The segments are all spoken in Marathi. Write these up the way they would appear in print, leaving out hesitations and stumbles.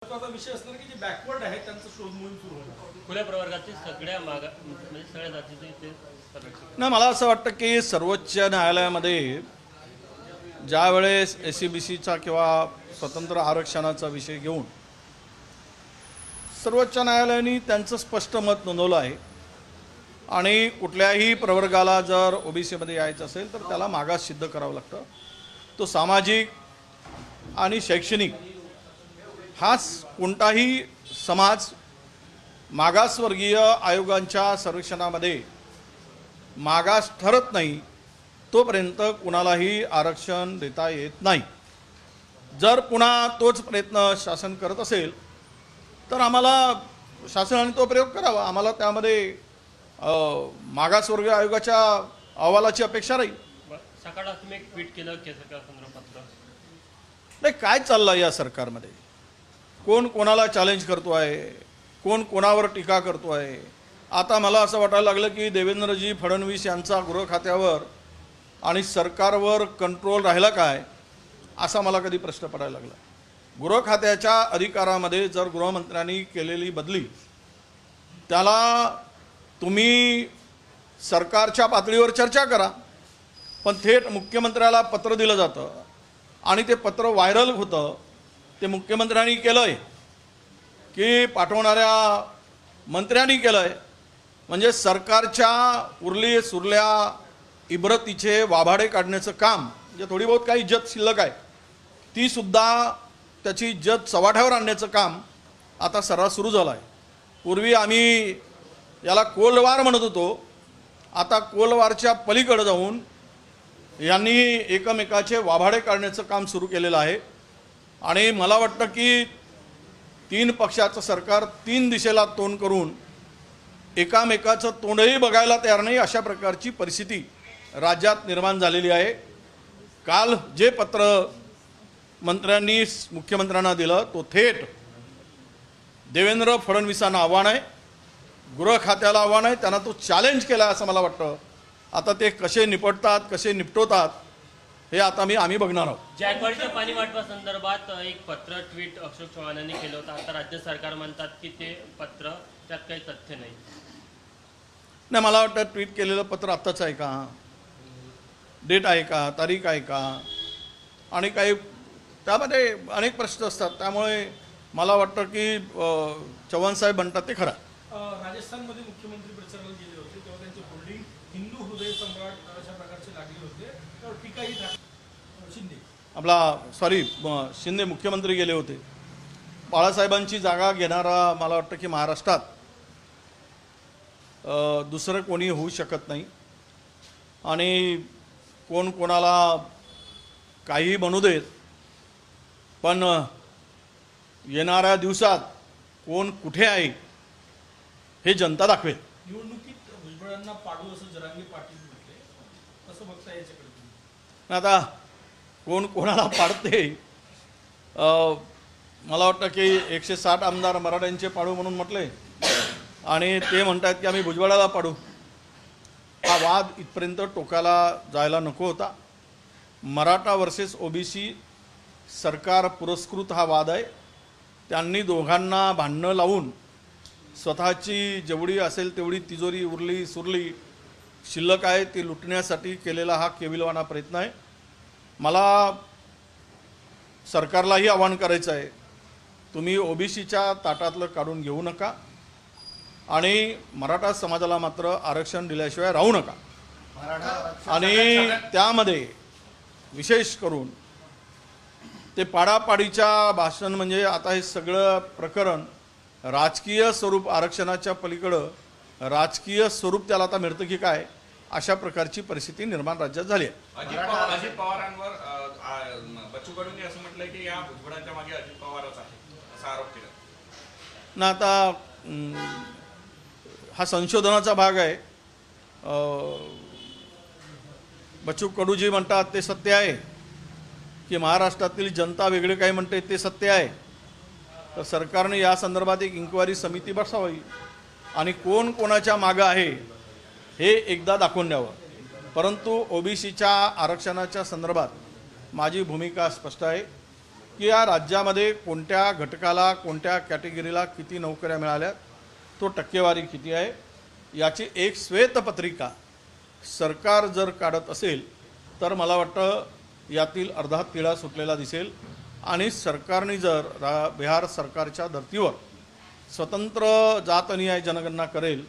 महत्त्वाचा विषय असणार की जे बॅकवर्ड आहे त्यांचा शोध मोहीम सुरू होणार. खुल्या प्रवर्गातील सगळ्या म्हणजे सगळ्या जातीचे ते संरक्षक. नाही, मला असं वाटतं की सर्वोच्च न्यायालयामध्ये ज्या वेळेस SCBCचा किंवा स्वतंत्र आरक्षणाचा विषय घेऊन सर्वोच्च न्यायालयाने त्यांचं स्पष्ट मत नोंदवलं आहे आणि कुठल्याही प्रवर्गाला जर OBCमध्ये यायचं असेल तर त्याला मागास सिद्ध करावं लागतं. तो सामाजिक आणि शैक्षणिक हाच कोणताही समाज मागासवर्गीय आयोगांच्या सर्वेक्षणामध्ये मागास ठरत नाही तोपर्यंत कुणालाही आरक्षण देता येत नाही. जर पुन्हा तोच प्रयत्न शासन करत असेल तर आम्हाला शासनाने तो प्रयोग करावा. आम्हाला त्यामध्ये मागासवर्गीय आयोगाच्या अहवालाची अपेक्षा राहील. सकाळला तुम्ही एक ट्विट केलं केसरकर पत्र. नाही, काय चाललं या सरकारमध्ये? कोण कोणाला चॅलेंज करतो आहे, कोण कोणावर टीका करतो आहे. आता मला असं वाटायला लागलं की देवेंद्रजी फडणवीस यांचा गृह खात्यावर आणि सरकारवर कंट्रोल राहिला काय असा मला कधी प्रश्न पडायला लागला. गृह खात्याच्या अधिकारामध्ये जर गृहमंत्र्यांनी केलेली बदली त्याला तुम्ही सरकारच्या पातळीवर चर्चा करा, पण थेट मुख्यमंत्र्याला पत्र दिलं जातं आणि ते पत्र व्हायरल होतं. ते मुख्यमंत्र्यांनी केलं आहे की पाठवणाऱ्या मंत्र्यांनी केलं आहे. म्हणजे सरकारच्या उरली सुरल्या इब्रतीचे वाभाडे काढण्याचं काम, म्हणजे थोडी बहुत काही इज्जत शिल्लक आहे तीसुद्धा त्याची इज्जत चव्हाट्यावर आणण्याचं काम आता सर्रास सुरू झालं आहे. पूर्वी आम्ही याला कोल्डवार म्हणत होतो, आता कोल्डवारच्या पलीकडे जाऊन यांनी एकमेकाचे वाभाडे काढण्याचं काम सुरू केलेलं आहे. आणि मला वाटतं की 3 पक्षाचं सरकार 3 दिशेला तोंड करून एकामेकाचं तोंडही बघायला तयार नाही अशा प्रकारची परिस्थिती राज्यात निर्माण झालेली आहे. काल जे पत्र मंत्र्यांनी मुख्यमंत्र्यांना दिलं तो थेट देवेंद्र फडणवीसांना आव्हान आहे, गृह खात्याला आव्हान आहे. त्यांना तो चॅलेंज केला असं मला वाटतं. आता ते कसे निपटतात, कसे निपटवतात हे आता आम्ही बघणार आहोत. जायकवाडीच्या पाणी वाटपा संदर्भात एक पत्र ट्विट अशोक चव्हाणांनी केलं होतं. आता राज्य सरकार म्हणतात की ते पत्र त्यात काही तथ्य नाही. नाही, मला वाटतं ट्विट केलेलं पत्र आत्ताच आहे का, डेट आहे का, तारीख आहे का, आणि काही त्यामध्ये अनेक प्रश्न असतात. त्यामुळे मला वाटतं की चव्हाण साहेब म्हणतात ते खरं. राजस्थानमध्ये मुख्यमंत्री प्रचाराला गेले होते तेव्हा त्यांचे होल्डिंग हिंदू हृदय सम्राट अशा प्रकारचे लागले होते. त्यावर टीकाही शिंदे मुख्यमंत्री गेले होते. बाळासाहेबांची जागा घेणारा मला वाटतं की महाराष्ट्रात दुसरं कोणी होऊ शकत नाही. आणि कोण कोणाला काही म्हणू देत, पण येणाऱ्या दिवसात कोण कुठे आहे हे जनता दाखवेल. निवडणुकीत भुजबळांना पाडू असं जरांगे पाटील म्हटले, कसं बघता याच्याकडे? आता कोण कोणाला पाडते, मला वाटतं की 160 आमदार मराठ्यांचे पाडू म्हणून म्हटले आणि ते म्हणतात की आम्ही भुजबळाला पाडू. हा वाद इथपर्यंत टोकाला जायला नको होता. मराठा वर्सेस OBC सरकार पुरस्कृत हा वाद आहे. त्यांनी दोघांना भांडणं लावून स्वतःची जेवढी असेल तेवढी तिजोरी उरली सुरली शिल्लक आहे ती लुटण्यासाठी केलेला हा केविलवाणा प्रयत्न आहे. मला सरकारलाही आवाहन करायचं आहे, तुम्ही OBCच्या ताटातलं काढून घेऊ नका आणि मराठा समाजाला मात्र आरक्षण दिल्याशिवाय राहू नका. आणि त्यामध्ये विशेष करून ते पाडापाडीच्या भाषण, म्हणजे आता हे सगळं प्रकरण राजकीय स्वरूप, आरक्षणाच्या पलीकडं राजकीय स्वरूप त्याला आता मिळतं की काय अशा प्रकारची परिस्थिती निर्माण राज्यात झाली आहे. अजित पवारांवर बच्चू कडूंनी असं म्हटलंय की या भुजबळांच्या मागे अजित पवारच आहे असा आरोप केला ना. आता हा संशोधनाचा भाग आहे. बच्चू कडूजी म्हणतात ते सत्य आहे की महाराष्ट्रातील जनता वेगळे काही म्हणते ते सत्य आहे. तर सरकारने या संदर्भात एक इन्क्वायरी समिती बसवावी आणि कोण कोणाच्या मागं आहे हे एकदा दाखवून द्यावं. परंतु OBCच्या आरक्षणाच्या संदर्भात माझी भूमिका स्पष्ट आहे की या राज्यामध्ये कोणत्या घटकाला कोणत्या कॅटेगरीला किती नोकऱ्या मिळाल्या, तो टक्केवारी किती आहे याची एक श्वेतपत्रिका सरकार जर काढत असेल तर मला वाटतं यातील अर्धा तिळा सुटलेला दिसेल. आणि सरकारने जर बिहार सरकारच्या धर्तीवर स्वतंत्र जातनिहाय जनगणना करेल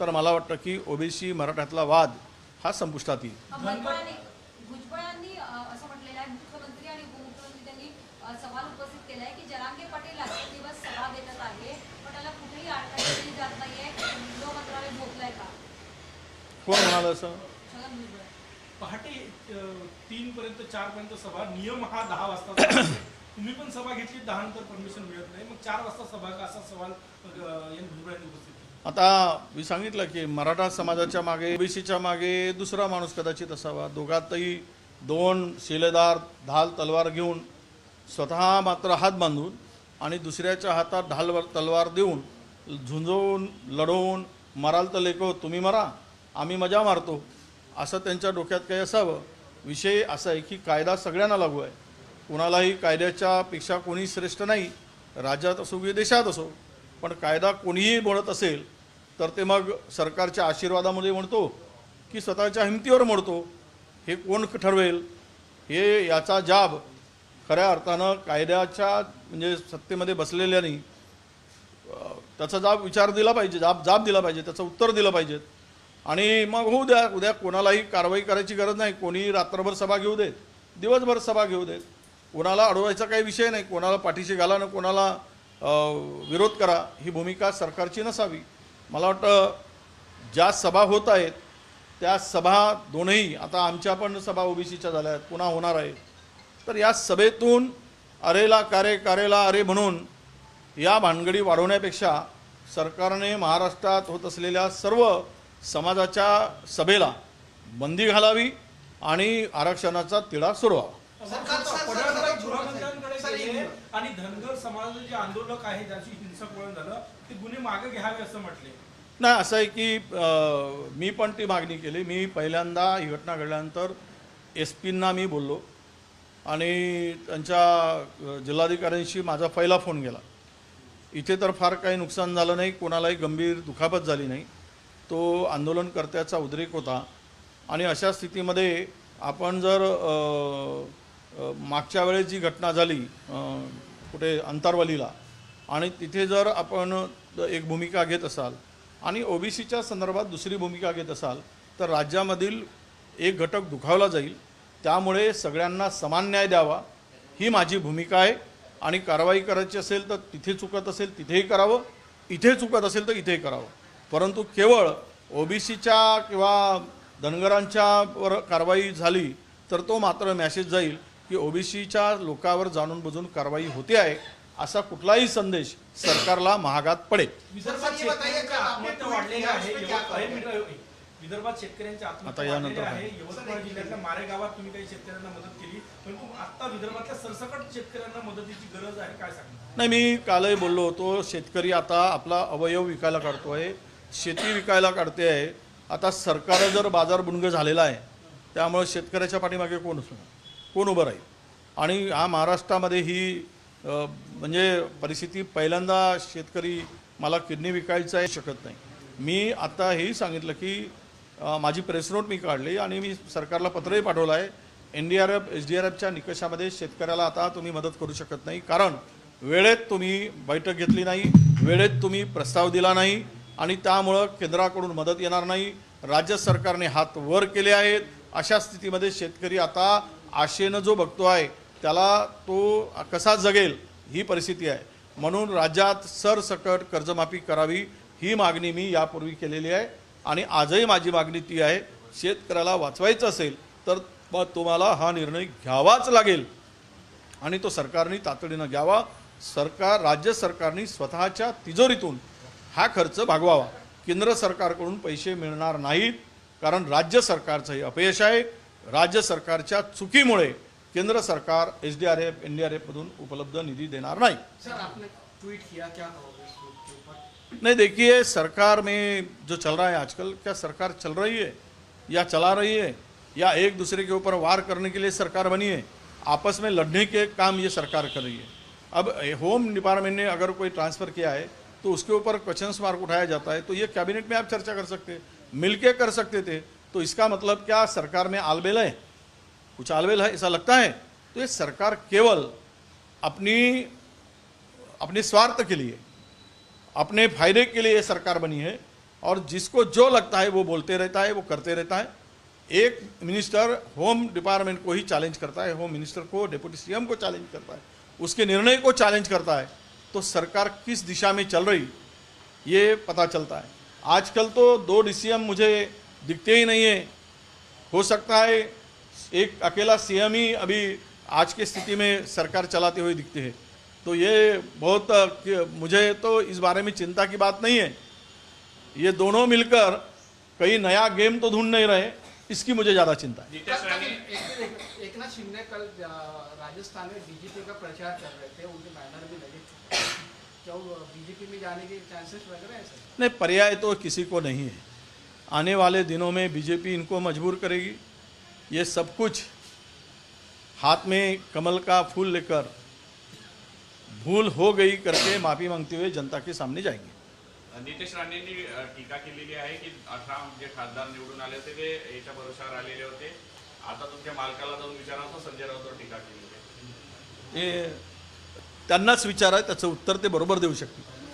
तर मला वाटतं की ओबीसी मराठ्यातला वाद हा संपुष्टात येईल. भुजबळांनी असं म्हटलेलं आहे, मुख्यमंत्री आणि उपमुख्यमंत्री त्यांनी सवाल उपस्थित केलाय की जरांगे पाटील रात्री दिवस सभा देत आहे पण त्याला कुठेही अडचण दिली जात नाहीये, गृह मंत्रालय झोपलंय का? कोण म्हणाल असं? छगन भुजबळ. पहाटे 3 पर्यंत 4 पर्यंत सभा, नियम हा 10 वाजता. तुम्ही पण सभा घेतली, 10 नंतर परमिशन मिळत नाही, मग 4 वाजता सभा का, असा सवाल यांनी भुजबळांनी उपस्थित केला. आता मी सांगितलं की मराठा समाजाच्या मागे ओबीसीच्या मागे दुसरा माणूस कदाचित असावा. दोघातही 2 शिलेदार ढाल तलवार घेऊन स्वतः मात्र हात बांधून आणि दुसऱ्याच्या हातात ढाल तलवार देऊन झुंजवून लढवून मराल तर लेको तुम्ही मरा आम्ही मजा मारतो असं त्यांच्या डोक्यात काही असावं. विषय असा आहे की कायदा सगळ्यांना लागू आहे, कुणालाही कायद्याच्या पेक्षा कोणी श्रेष्ठ नाही, राज्यात असो की देशात असो. पण कायदा कोणीही मोडत असेल तर ते मग सरकारच्या आशीर्वादामध्ये म्हणतो की स्वतःच्या हिमतीवर मोडतो, हे कोण ठरवेल? हे याचा जाब खऱ्या अर्थानं कायद्याच्या म्हणजे सत्तेमध्ये बसलेल्यानी त्याचा जाब विचार दिला पाहिजे, जाब दिला पाहिजे, त्याचं उत्तर दिलं पाहिजे. आणि मग होऊ द्या, उद्या कोणालाही कारवाई करायची गरज नाही. कोणी रात्रभर सभा घेऊ देत, दिवसभर सभा घेऊ देत, कोणाला अडवायचा काही विषय नाही. कोणाला पाठीशी घाला ना कोणाला विरोध करा, ही भूमिका सरकारची नसावी. मला वाटतं ज्या सभा होत आहेत त्या सभा दोनही, आता आमच्या पण सभा ओबीसीच्या झाल्या आहेत, पुन्हा होणार आहे, तर या सभेतून अरेला कारे कारेला अरे म्हणून या भानगडी वाढवण्यापेक्षा सरकारने महाराष्ट्रात होत असलेल्या सर्व समाजाच्या सभेला बंदी घालावी आणि आरक्षणाचा तिढा सोडवावा. पडळकर गृहमंत्र्यांकडे गेले आणि धनगर समाजाचे जे आंदोलक आहे ज्याची हिंसक वळण झालं ते गुन्हे मागे घ्यावे असं म्हटले. नाही, असं आहे की मी पण ती मागणी केली. मी पहिल्यांदा ही घटना घडल्यानंतर SP-ना मी बोललो आणि त्यांच्या जिल्हाधिकाऱ्यांशी माझा पहिला फोन गेला. इथे तर फार काही नुकसान झालं नाही, कोणालाही गंभीर दुखापत झाली नाही. तो आंदोलनकर्त्याचा उद्रेक होता आणि अशा स्थितीमध्ये आपण जर मागच्या वेळेस जी घटना झाली कुठे अंतरवलीला आणि तिथे जर आपण एक भूमिका घेत असाल आणि ओबीसीच्या संदर्भात दुसरी भूमिका घेत असाल तर राज्यामधील एक घटक दुखावला जाईल. त्यामुळे सगळ्यांना समान न्याय द्यावा ही माझी भूमिका आहे. आणि कारवाई करायची असेल तर तिथे चुकत असेल तिथेही करावं, इथे चुकत असेल तर इथेही करावं. परंतु केवळ ओबीसीच्या किंवा धनगरांच्या वर कारवाई झाली तर तो मात्र मॅसेज जाईल की ओबीसीच्या लोकांवर जाणून बुजून कारवाई होते आहे, असा कुठलाही संदेश सरकारला महागात पडेल. विदर्भात शेतकऱ्यांच्या आत्महत्या वाढलेल्या आहे. विदर्भात शेतकऱ्यांच्या आत्महत्या वाढलेल्या आहे. यवतमाळ जिल्ह्यातल्या मारेगावात तुम्ही काही शेतकऱ्यांना मदत केली, परंतु आता विदर्भातल्या सरसकट शेतकऱ्यांना मदतीची गरज आहे, काय सांगणार? नाही, मी कालही बोललो होतो, शेतकरी आता आपला अवयव विकायला काढतोय, शेती विकायला काढते आहे. आता सरकार जर बाजार बुणगं झालेला आहे त्यामुळे शेतकऱ्याच्या पाठीमागे कोण उभं राहील? आणि हा महाराष्ट्रामध्ये ही म्हणजे परिस्थिती पहिल्यांदा शेतकरी मला किडनी विकायचं आहे शकत नाही. मी आता हेही सांगितलं की माझी प्रेस नोट मी काढली आणि मी सरकारला पत्रही पाठवलं आहे. NDRF SDRFच्या निकषामध्ये शेतकऱ्याला आता तुम्ही मदत करू शकत नाही, कारण वेळेत तुम्ही बैठक घेतली नाही, वेळेत तुम्ही प्रस्ताव दिला नाही आणि त्यामुळं केंद्राकडून मदत येणार नाही. राज्य सरकारने हात वर केले आहेत. अशा स्थितीमध्ये शेतकरी आता आशेनं जो बघतो आहे त्याला तो कसा जगेल ही परिस्थिती आहे. म्हणून राज्यात सरसकट कर्जमाफी करावी ही मागणी मी यापूर्वी केलेली आहे आणि आजही माझी मागणी ती आहे. शेतकऱ्याला वाचवायचं असेल तर तुम्हाला हा निर्णय घ्यावाच लागेल आणि तो सरकारने तातडीनं घ्यावा. राज्य सरकारने स्वतःच्या तिजोरीतून हा खर्च भागवावा. केंद्र सरकारकडून पैसे मिळणार नाहीत, कारण राज्य सरकारचं हे अपयश आहे. राज्य सरकारच्या चुकीमुळे केंद्र सरकार SDRF NDRF मधून उपलब्ध निधी देणार नहीं। सर आपने ट्वीट किया, क्या कहोगे इस ट्वीट के ऊपर? नहीं, देखिए सरकार में जो चल रहा है आजकल, क्या सरकार चल रही है या चला रही है या एक दूसरे के ऊपर वार करने के लिए सरकार बनी है? आपस में लड़ने के काम ये सरकार कर रही है। अब होम डिपार्टमेंट ने अगर कोई ट्रांसफ़र किया है तो उसके ऊपर क्वेश्चन मार्क उठाया जाता है, तो ये कैबिनेट में आप चर्चा कर सकते, मिलके कर सकते थे। तो इसका मतलब क्या सरकार में आलबेल है, कुछ आलबेल है ऐसा लगता है? तो ये सरकार केवल अपने स्वार्थ के लिए, अपने फायदे के लिए सरकार बनी है और जिसको जो लगता है वो बोलते रहता है, वो करते रहता है। एक मिनिस्टर होम डिपार्टमेंट को ही चैलेंज करता है, होम मिनिस्टर को, डिप्टी सीएम को चैलेंज करता है, उसके निर्णय को चैलेंज करता है, तो सरकार किस दिशा में चल रही ये पता चलता है। आजकल तो 2 डीसीएम मुझे दिखते ही नहीं है, हो सकता है एक अकेला सीएम ही अभी आज की स्थिति में सरकार चलाते हुए दिखते हैं। तो ये बहुत, मुझे तो इस बारे में चिंता की बात नहीं है। ये दोनों मिलकर कहीं नया गेम तो ढूंढ नहीं रहे, इसकी मुझे ज़्यादा चिंता है। नितेश राणे एकनाथ शिंदे कल राजस्थान में बीजेपी का प्रचार कर रहे थे, उनके बैनर भी लगे थे, क्या वो बीजेपी में जाने के चांसेस लग रहे हैं सर? नहीं, पर्याय तो किसी को नहीं है। आने वाले दिनों में बीजेपी इनको मजबूर करेगी। ये सब कुछ हाथ में कमल का फूल लेकर भूल हो गई करके माफी मांगते हुए जनता के सामने जाएंगे। नितेश राणेंनी टीका केलेली आहे की 18 जे खासदार निवडून आले होते ते याच्या भरोशावर आलेले होते, आता तुमच्या मालकाला जाऊन विचारा, तो संजय राऊतवर टीका केली आहे। ते त्यांनाच विचारा, त्याचं उत्तर ते बरोबर देऊ शकतील।